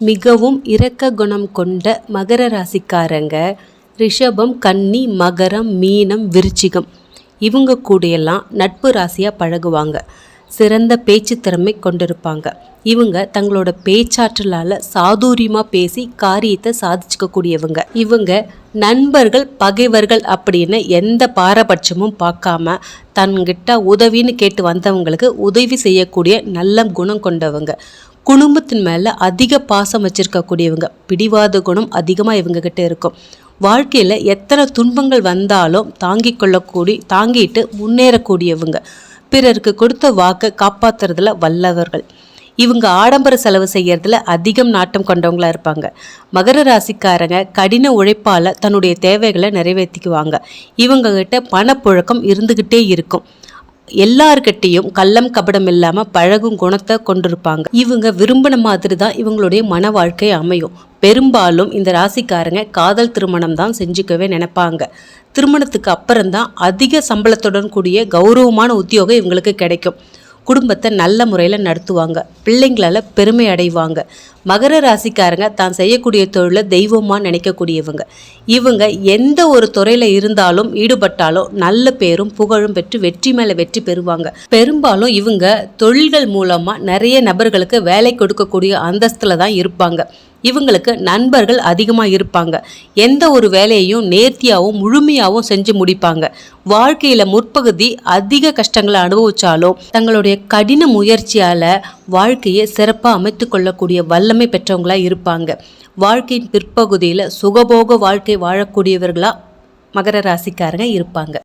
மிகவும் இரக்க குணம் கொண்ட மகர ராசிக்காரங்க ரிஷபம், கன்னி, மகரம், மீனம், விருச்சிகம் இவங்க கூடையெல்லாம் நட்பு ராசியாக பழகுவாங்க. சிறந்த பேச்சு திறமை கொண்டிருப்பாங்க. இவங்க தங்களோட பேச்சாற்றலால் சாதுரியமாக பேசி காரியத்தை சாதிச்சுக்கக்கூடியவங்க. இவங்க நண்பர்கள் பகைவர்கள் அப்படின்னு எந்த பாரபட்சமும் பார்க்காம தன்கிட்ட உதவின்னு கேட்டு வந்தவங்களுக்கு உதவி செய்யக்கூடிய நல்ல குணம் கொண்டவங்க. குடும்பத்தின் மேலே அதிக பாசம் வச்சுருக்கக்கூடியவங்க. பிடிவாத குணம் அதிகமாக இவங்ககிட்ட இருக்கும். வாழ்க்கையில் எத்தனை துன்பங்கள் வந்தாலும் தாங்கிட்டு முன்னேறக்கூடியவங்க. பிறருக்கு கொடுத்த வாக்கை காப்பாற்றுறதுல வல்லவர்கள். இவங்க ஆடம்பர செலவு செய்யறதுல அதிகம் நாட்டம் கொண்டவங்களா இருப்பாங்க. மகர ராசிக்காரங்க கடின உழைப்பால் தன்னுடைய தேவைகளை நிறைவேற்றிக்குவாங்க. இவங்ககிட்ட பணப்புழக்கம் இருந்துக்கிட்டே இருக்கும். எல்லார்கிட்டையும் கள்ளம் கபடம் இல்லாமல் பழகும் குணத்தை கொண்டிருப்பாங்க. இவங்க விரும்பின மாதிரி தான் இவங்களுடைய மன வாழ்க்கை அமையும். பெரும்பாலும் இந்த ராசிக்காரங்க காதல் திருமணம் தான் செஞ்சுக்கவே நினைப்பாங்க. திருமணத்துக்கு அப்புறம்தான் அதிக சம்பளத்துடன் கூடிய கௌரவமான உத்தியோகம் இவங்களுக்கு கிடைக்கும். குடும்பத்தை நல்ல முறையில் நடத்துவாங்க. பிள்ளைங்களால் பெருமை அடைவாங்க. மகர ராசிக்காரங்க தான் செய்யக்கூடிய தொழிலை தெய்வமாக நினைக்கக்கூடியவங்க. இவங்க எந்த ஒரு துறையில் இருந்தாலும் ஈடுபட்டாலும் நல்ல பேரும் புகழும் பெற்று வெற்றி மேலே வெற்றி பெறுவாங்க. பெரும்பாலும் இவங்க தொழில்கள் மூலமாக நிறைய நபர்களுக்கு வேலை கொடுக்கக்கூடிய அந்தஸ்தில் தான் இருப்பாங்க. இவங்களுக்கு நண்பர்கள் அதிகமாக இருப்பாங்க. எந்த ஒரு வேலையையும் நேர்த்தியாகவும் முழுமையாகவும் செஞ்சு முடிப்பாங்க. வாழ்க்கையில் முற்பகுதி அதிக கஷ்டங்களை அனுபவிச்சாலும் தங்களுடைய கடின முயற்சியால் வாழ்க்கையை சிறப்பாக அமைத்து கொள்ளக்கூடிய வல்லமை பெற்றவங்களாக இருப்பாங்க. வாழ்க்கையின் பிற்பகுதியில் சுகபோக வாழ்க்கை வாழக்கூடியவர்களாக மகர ராசிக்காரங்க இருப்பாங்க.